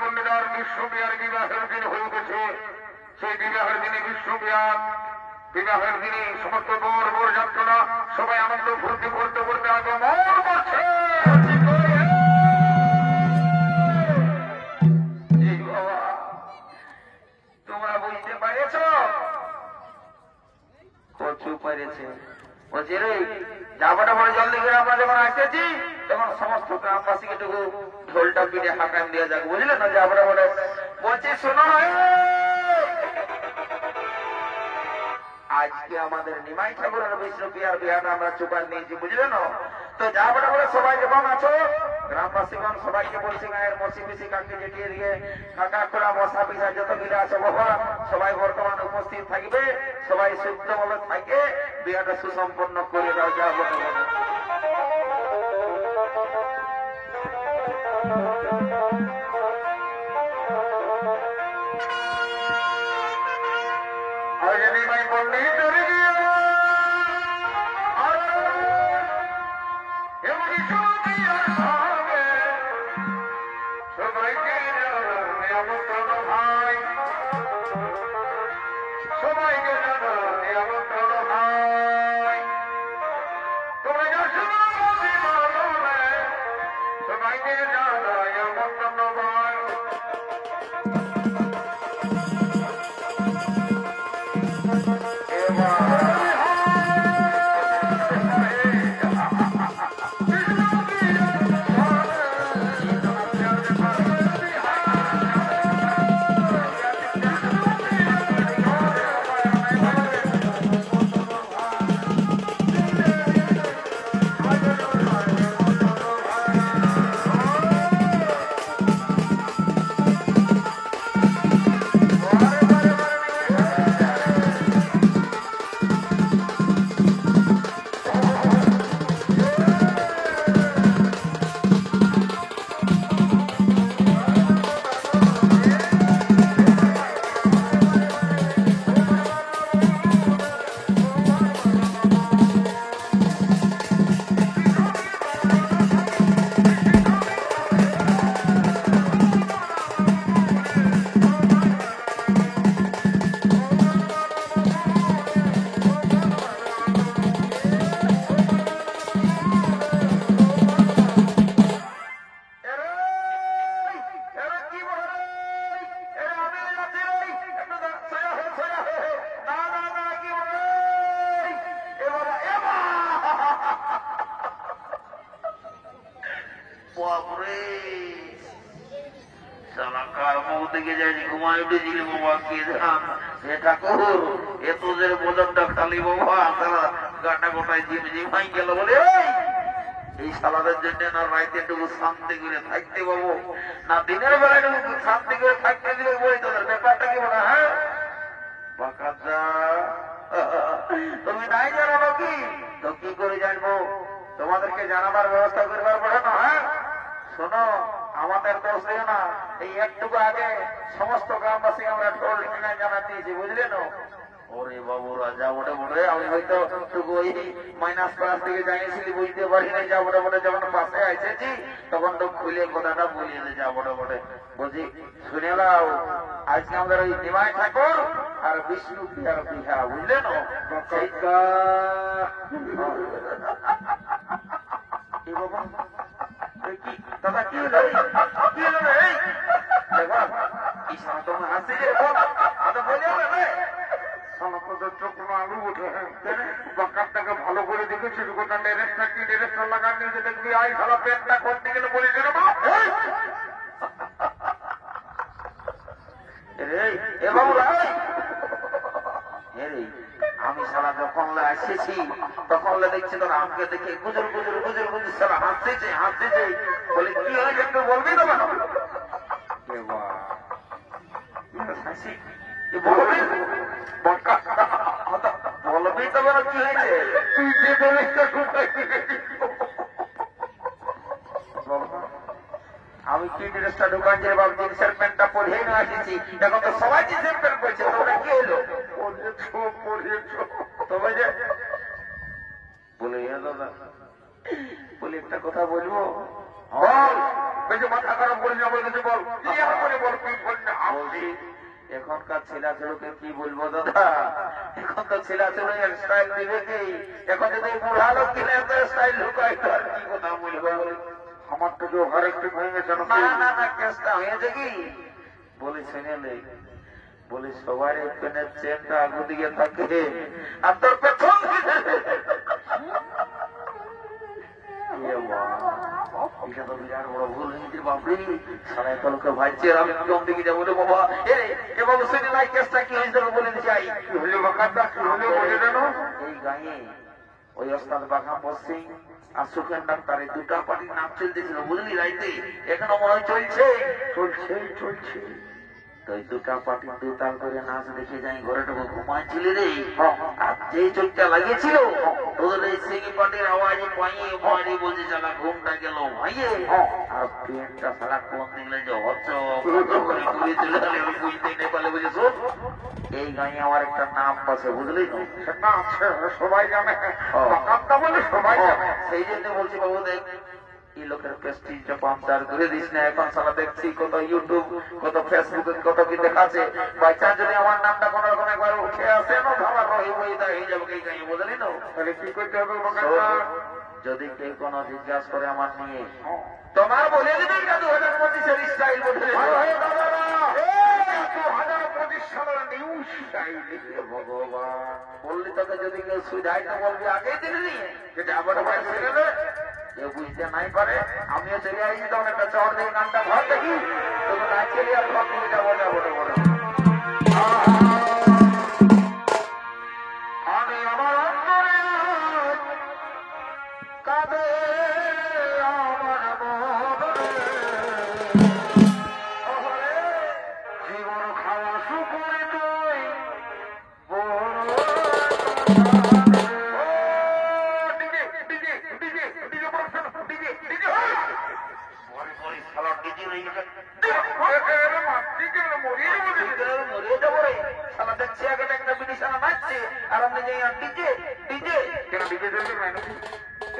মন্দিরার বিশ্ববিহার বিবাহের দিন হয়ে গেছে। সেই বিবাহের দিনে বিবাহের দিনে সমস্ত বর বর যাত্রীরা সবাই আনন্দ ফুর্তি করতে করতে আগমন করছে। তোমরা বুঝতে পারেছ? কচু পেরেছে বলছি রে, যাবাটা বড় জলদি করে আমরা যখন আসতেছি তখন সমস্ত গ্রামবাসীকে টুকু ঢোলটা পিঠে হাঁকান দিয়ে যাক, বুঝলে না? যাবাটা বলে বলছি শোনো, আজকে আমাদের নিমাই ঠাকুরের বিষ্ণুপ্রিয়ার বিহারটা আমরা চুপার নিয়েছি, বুঝলে না? তো যাবাটা বলে সবাই যখন আছো গ্রামবাসীগণ সবাইকে বলছি, গায়ের মসি পিসি কাকি জেটিয়ে দিয়ে কাকা খোলা মশা পিসা যত গিলে আছে বাবা সবাই বর্তমান উপস্থিত থাকবে, সবাই শুদ্ধ বলে থাকে, বিহারটা সুসম্পন্ন করে দাও। যা বলে নিমাই পণ্ডিত এতদের বদনটা খালি বাবা তারা গাটা গোটায় জিম জিমাই গেল বলে এই সালাদের জন্য না রাইতে টুকু শান্তি করে থাকতে পাবো না দিনের বেলায় টুকু শান্তি করে থাকতে দিলে বই তোদের ব্যাপারটা কি বলে? হ্যাঁ বাকাদা তুমি নাই জানো নাকি? তো কি করে জানবো? তোমাদেরকে জানাবার ব্যবস্থা করবার পড়ে না। হ্যাঁ শোনো, আমাদের দোষ দিও না, এই একটুকু আগে সমস্ত গ্রামবাসী আমরা ঢোল কিনা জানা দিয়েছি, বুঝলে না? ওরে বাবু রাজা বটে বটে, আমি হয়তো টুকু ওই মাইনাস ক্লাস থেকে জানিয়েছিলি, বুঝতে পারি না। যা বটে বটে যখন পাশে এসেছি তখন তো খুলে কথাটা বলিয়ে দে। যা বটে বটে বলছি শুনে নাও, আজকে আমাদের ওই নিমাই ঠাকুর আর বিষ্ণুপ্রিয়ার বিহা, বুঝলে না? দাদা কি হলো? কি হলো রে? ইশারা তো হাসি রে, আলু উঠে বাকারটাকে ভালো করে দেখেছি, গোটা ডেরেসটা কি ডেরেসটা লাগান নিয়ে দেখবি আই ভালো পেনটা করতে গেলে বলেছিল আমি সারা যখন এসেছি তখন দেখছি তোর আমাকে দেখে গুজর গুজর গুজর গুজর সারা হাসতেছে হাসতেছে। বলে কি হয়েছে একটু বলবি তো? হাসি বলবি বলবি তো বলো কি হয়েছে? তুই যে ড্রেসটা আমি কি ড্রেসটা ঢুকান যে বাবু জিন্সের প্যান্টটা পরিয়ে নিয়ে আসিছি, এখন তো সবাই জিন্সের প্যান্ট পরেছে, তোমরা কি হলো? তবে যে বলে দাদা বলে একটা কথা বলবো, বল বেশি মাথা খারাপ করিস না, বলে কিছু বল। এখনকার ছেলেকে কি বলবো দাদা, এখন তো ছেলে স্টাইল দিবে কি, এখন যদি বুড়া লোক কিনে স্টাইল ঢুকাই তো আর কি কথা বলবো। আমার তো ঘর একটু হয়ে গেছে না না না, কেসটা হয়েছে কি বলে শুনেলে, বলে সবার পেনের চেনটা আগু দিকে থাকে আর তোর পেছন এটা তো বিরাট বড় ভুল হয়েছে বাপরে। সারা এতলোকে ভাইছে আমি কম দিকে যাবো রে বাবা। এ বাবু শুনে নাই কেসটা কি হয়েছে বলে চাই, কি হলো বাকারটা, কি হলো বলে দেন। এই গায়ে ওই ওস্তাদ বাঘাম্বর সিং আর সুখেন ডাক্তার দুটা পার্টির নাম চলতেছিল বুঝলি রাইতে, এখনো মনে হয় চলছে চলছে চলছে। তো ওই দুটা পার্টির দুতাল করে নাচ দেখে যাই ঘরেটুকু ঘুমাচ্ছিল রে, আর যেই চোখটা লাগিয়েছিল তোদের এই সিঙ্গি পার্টির আওয়াজে পাইয়ে মারি বলছে চালা ঘুমটা গেল ভাইয়ে, আর পেনটা সারা কোন দিলে যে হচ্ছে করে ঘুরে চলে গেলে আমি বুঝতেই নেই পারলে বুঝে শোন। এই গাঁয়ে আমার একটা নাম আছে বুঝলি না, সেটা আছে সবাই জানে, বলে সবাই জানে। সেই জন্য বলছি বাবু দেখ এই লোকের প্রেস্টিজটা পাম্পচার করে দিস না। এখন সারা দেখছি কত ইউটিউব কত ফেসবুকে কত কি দেখাচ্ছে, বাই চান্স যদি আমার নামটা কোন রকম একবার উঠে আসে না আমার রহি বইটা হয়ে যাবে এই গাঁয়ে বুঝলি না। তাহলে কি করতে হবে যদি কেউ কোনো জিজ্ঞাসা করে আমার নিয়ে তোমার বলে দেবে 2025-এর স্টাইল বলে ভগবান বললি তোকে যদি কেউ সুবিধাই তো বলবি আগেই দিলে নিয়ে যেটা আবার কেউ বুঝতে নাই পারে। আমিও চলে আসি তখন একটা চর দিয়ে গানটা ঘর দেখি তখন নাচেলি আর ঘর দিয়ে যাবো যাবো বলে আমি আমার অন্তরে কাঁদে আমার জীবন খাওয়া সুপুরে তুই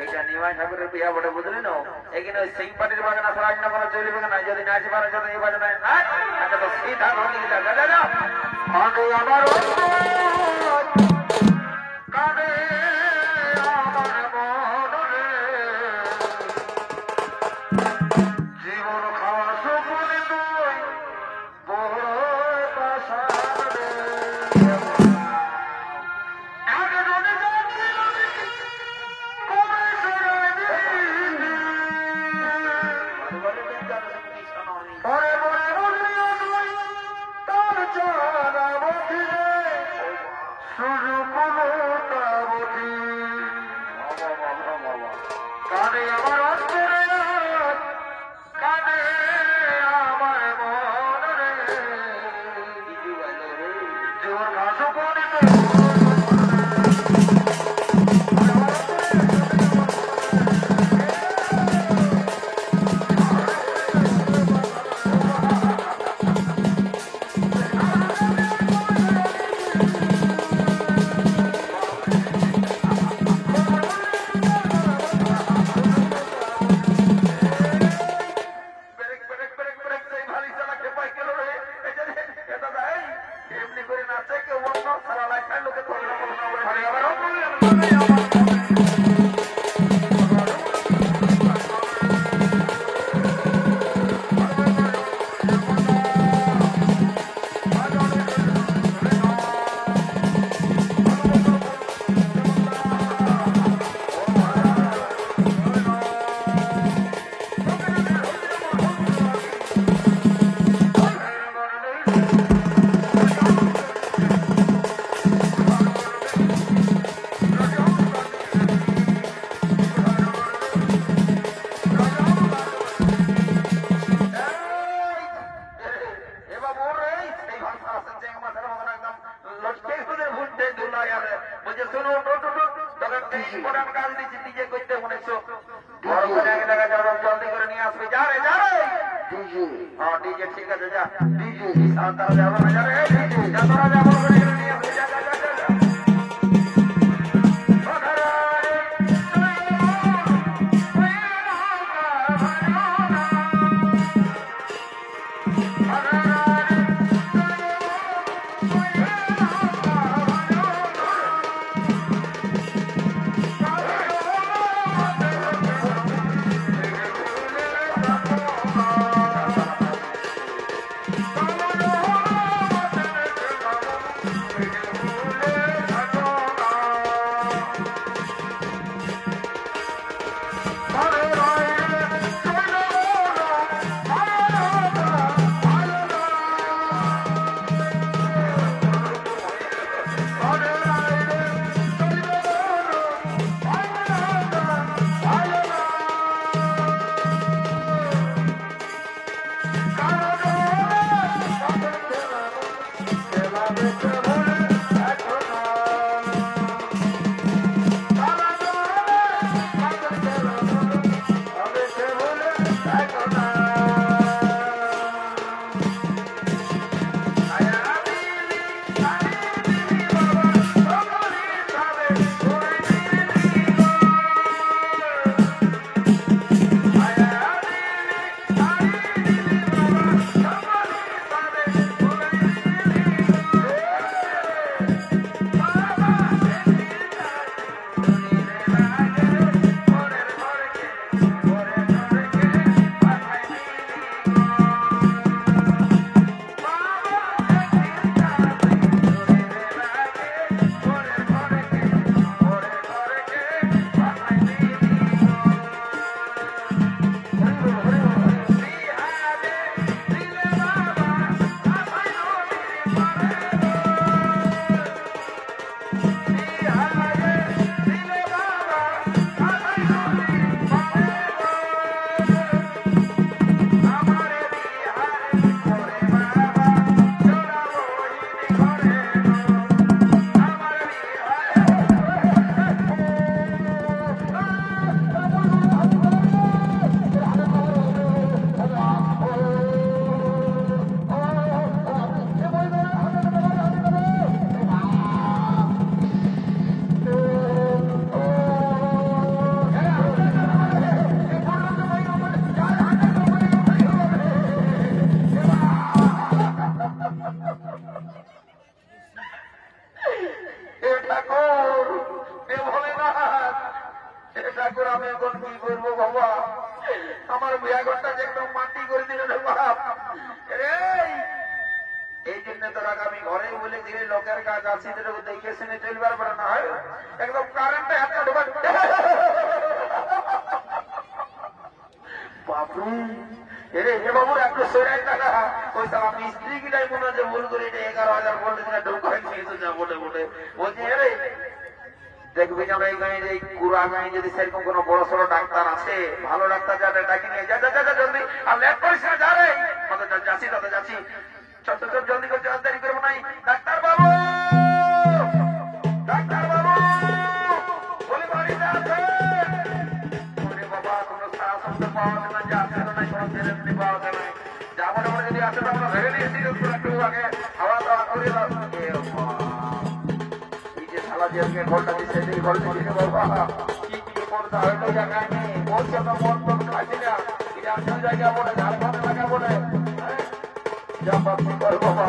এইটা নিমাই ঠাকুরের বিয়া বটে বুঝলি না। এখানে ওই সিং পাটির বাগানা সারা না করা চলবে না, যদি নাচ পারে যদি এই বাজনায় নাচ তো সিধা ধরে আমার কাঁদে আমার মনে জীবন খাওয়া সুপুরে তুই বড় পাশারে ঠিক আছে যা তারা যাবো না দেখবি যেন এই কুড়া গায়ে যদি সেরকম কোন বড় সড়ো ডাক্তার আছে, ভালো ডাক্তার যাদের ডাকি নিয়ে যা জলদি, আর লেট করিস না, যা রে যাচ্ছি দাদা যাচ্ছি, চল জলদি করে, দেরি করবো নাই। ডাক্তার বাবু, ডাক্তার বাবু বলি বাড়িতে আছে? বাবা কোনো সারা শব্দ পাওয়া যায় না, যে আছে না নাই কোনো ছেলে পাওয়া যায় না, যা মোটামুটি যদি আছে তো আমরা ভেবে নিয়েছি একটু আগে খাওয়া দাওয়া করে যে ঘরটা দিচ্ছে সেই ঘরটা দিচ্ছে বাবা কি করতে হইলো জায়গায় নেই, বলছে তো মন তো খাইছি না, এটা আসল জায়গা বলে ঝাড়খণ্ড এলাকা বলে যা বাপি কর বাবা,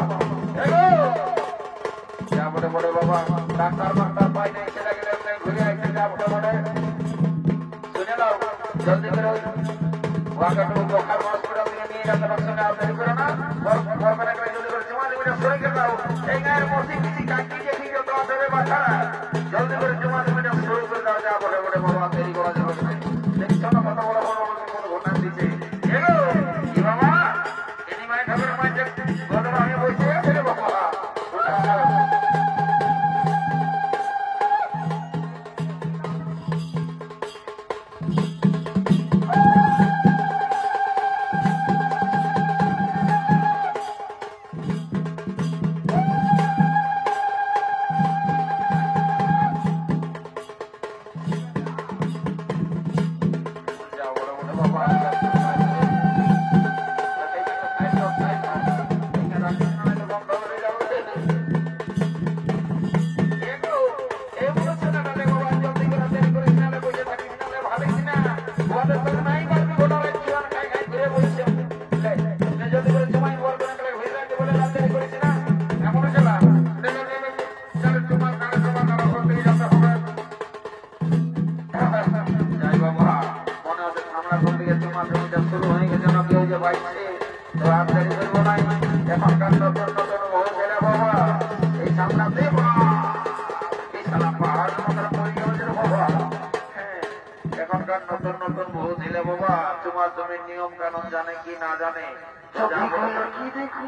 যা বলে বলে বাবা ডাক্তার মাক্তার পাই নাই, সেটাকে ঘুরে আসছে, যা বলে বলে শুনে নাও জলদি করে ওয়াকাটু বোখার হসপিটাল থেকে নিয়ে যাতে সঙ্গে আপনার করে না ঘর করে জলদি করে জমা দিয়ে সরে গেল এই গায়ের মধ্যে কিছু কাকি যে ঠিক তো আসবে বাচ্চারা জলদি করে জমা দিয়ে শুরু করে দাও, যা বলে বলে বাবা দেরি করা যাবে না, দেখছো না কত বড় বড় কোনো ঘটনা দিচ্ছে কি বাবা এনি মায়ের ঠাকুরের মায়ের ঘটনা আমি বলছি বাবা নিয়ম কানুন জানে কি না জানে কি দেখো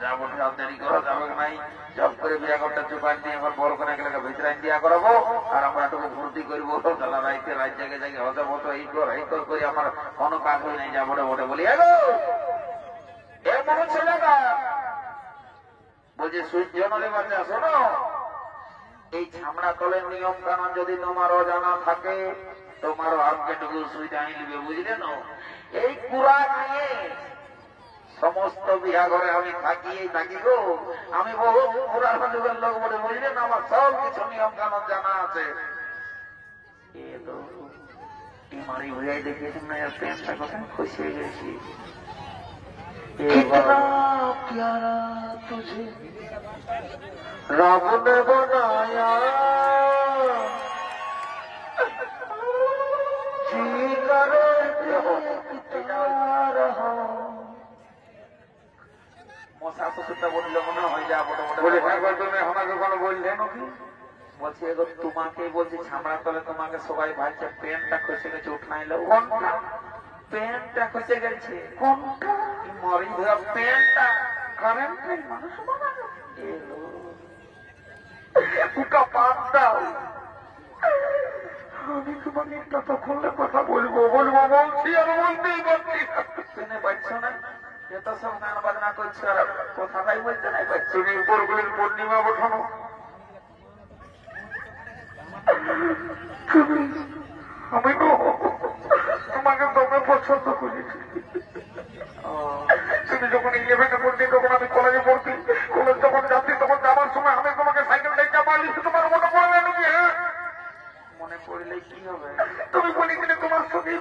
যাবো দেরি করা যাবে নাই, জব করে বিয়া করতে চুপান দিয়ে এখন বড় করে গেলে ভিতরাই দিয়া করাবো, আর আমরা একটু ফুর্তি করবো, তাহলে রাইতে রাত জায়গায় জায়গায় হতে মতো এই কর করে আমার কোনো কাজ হয়ে নাই, যাবো বটে বলি এমন ছেলে না বলছে সূর্য নলে বাচ্চা শোনো, এই ছামড়া তলের নিয়ম কানুন যদি তোমার অজানা থাকে, তোমার আজকেটুকু সুইটা নিবে, বুঝলে না? এই কুড়া নিয়ে সমস্ত বিয়া ঘরে আমি থাকি গো, আমি বহু পুরানো যুগের লোক বলে, বুঝলে না? আমার সব কিছু নিয়ম কানুন জানা আছে। মারি ভুয়াই দেখিয়েছেন না, প্যান্টটা কোথায় খুশি গেছি। प्यारा तुझे रब ने बनाया, जी करे মশা কুকুরটা বললে মনে হয় যা বলে তুমি আমাকে কোনো বললে নাকি? বলছি এগো তোমাকে বলছি, ছামড়ার তলে তোমাকে সবাই ভাবছে প্যান্টটা খসে গেছে, উঠাইলে কোনটা প্যান্টটা খসে গেছে, কোনটা মরি ধরা প্যান্টটা কারেন্টের মানুষ বানানো উকা পাত দাও। আমি তোমাকে ততক্ষণে কথা বলবো বলছি আর বলতেই পারছি শুনে পাচ্ছ না? এত সব গান বাজনা করছো আর কথাটাই বলতে নাই পাচ্ছ। তুমি উপরগুলির পূর্ণিমা ওঠানো, আমি তোমাকে তোমরা পছন্দ করেছি। তুমি যখন 11-এ পড়তি তখন আমি কলেজে পড়তি, কলেজ যখন যাচ্ছি তখন যাবার সময় আমি তোমাকে সাইকেল ডেকে পারলি, তোমার মনে পড়বে নাকি? মনে পড়লে কি হবে? তুমি বলেছিলে তোমার সঙ্গে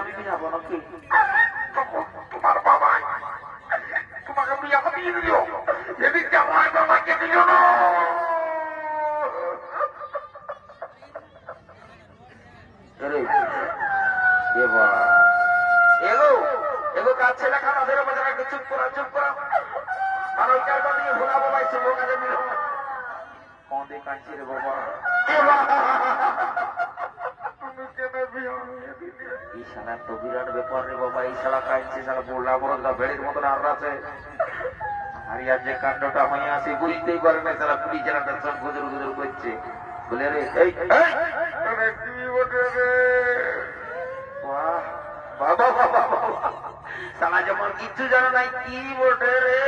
আমি বিয়াবো নাকি? তোমার বাবা তোমাকে বিয়া দিয়ে দিল, এদিকে আমার বাবাকে দিল না। চুপ করা আর ওই কারটা দিয়ে ভোলা বাবাইছে ভোগাতে মিল কন্দে কাঁদছি রে বাবা। এই শালা তো বিরাট ব্যাপার রে বাবা, এই শালা কাঁদছে, শালা বোলা বড় ভেড়ের মতন আর আছে। আর ইয়ার যে কাণ্ডটা হয়ে আসে বুঝতেই পারে না, শালা পুলিশ জেলাটা সব গুজর গুজর করছে বলে রে এই কি বটে রে বাবা বাবা বাবা, শালা যেমন কিছু জানো নাই, কি বটে রে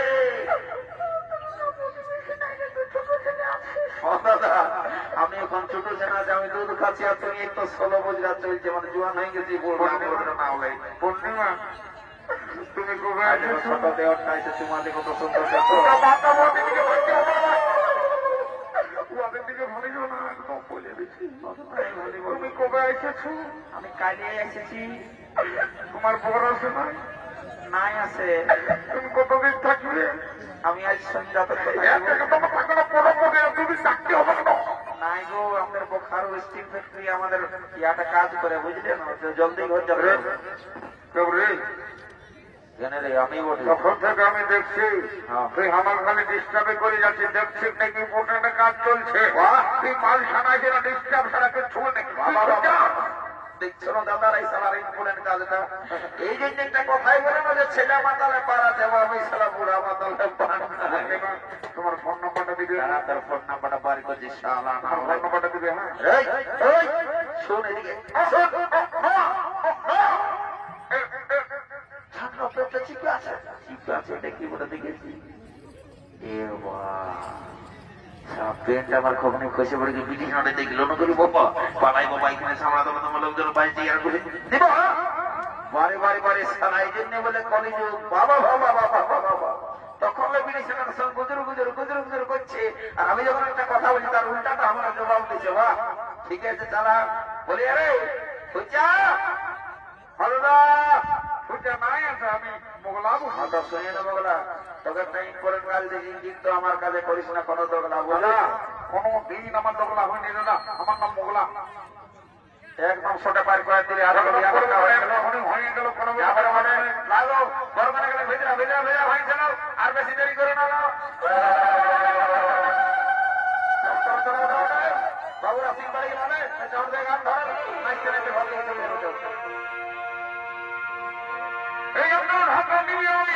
আমি এখন ছোট ছেলে আছে, আমি দুধ খাচ্ছি আর তুমি একটু 16 বছর চলছে, মানে জোয়ান হয়ে গেছি। পূর্ণিমা তুমি ছোট দেওয়ারটা এসে তোমাদের কত সুন্দর তুমি কবে এসেছো? আমি কালে এসেছি। তোমার বর আছে না? নাই আছে। তুমি কতদিন থাকবে? আমি আজ সন্ধ্যা নাই গো, আমাদের বোখারো স্টিল ফ্যাক্টরি আমাদের ইয়াটা কাজ করে, বুঝলে না? জলদি ঘর যাবে আমি তখন থেকে আমি দেখছি তুই আমার খালি ডিস্টার্বে করে যাচ্ছি, দেখছি নাকি ইম্পর্টেন্ট কাজ চলছে, তুই মাল সানাই না ডিস্টার্ব ছাড়া কিছু নাকি দেখছো না দাদার এই সালার ইম্পর্টেন্ট কাজটা। এই যে একটা কথাই বলে না যে ছেলে মাতালে পাড়া দেবো, আমি সালা বুড়া মাতালে তোমার ফোন নাম্বারটা দিবি, তার ফোন নাম্বারটা বার করছি, শালা ফোন নাম্বারটা দিবি। হ্যাঁ শোন এদিকে প্যান্ট আমার খবনে খসে পড়ে গিয়ে ব্রিটিশ নাটে দেখলো না করি বাবা পালাই বাবা এখানে সামলা তোমার তোমার লোকজন বাইরে আর করে দেব বারে বারে বারে সারা এই জন্য বলে কলেজ বাবা বাবা বাবা বাবা তখন ব্রিটিশ নাটের সঙ্গে গুজর গুজর গুজর গুজর করছে, আর আমি যখন একটা কথা বলছি তার উল্টাটা আমার জবাব দিচ্ছে। বাহ ঠিক আছে তারা বলি আরে খুঁজা হলদা খুঁজা নাই আছে, আমি মোগলা হয়তো শুনে না মোগলা তোকে একটা ইম্পর্টেন্ট কাজ দেখি, কিন্তু আমার কাজে করিস না কোনো দোগলা বলা, কোনো দিন আমার দোগলা হয়নি না, আমার নাম মোগলা। একদম ছোটা পার করে দিলে আর হয়ে গেল কোনো লাগো বরমানে গেলে ভেজা ভেজা ভেজা ভাই চলো, আর বেশি দেরি করে না বাবুরা সিং বাড়ি গেলে গান ধর এই আপনার হাতে নিয়ে আমি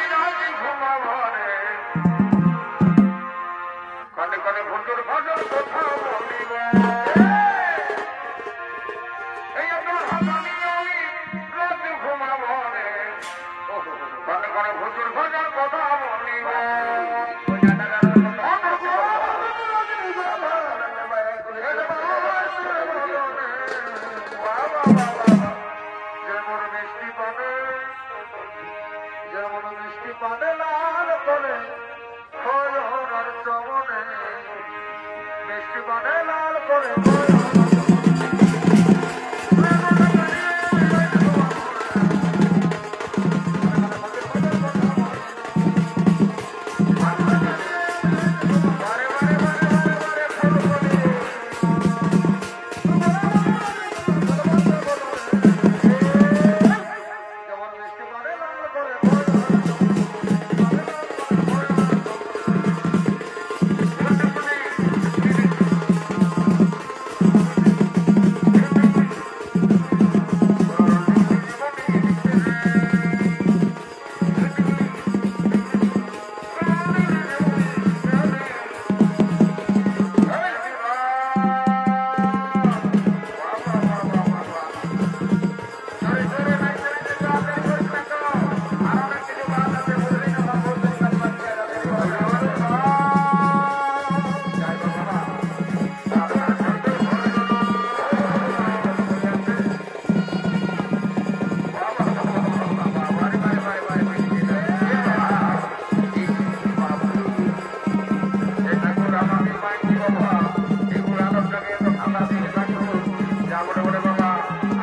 যাবো রে বাবা,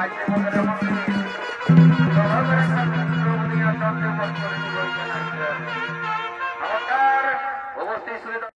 আজকে মধ্যে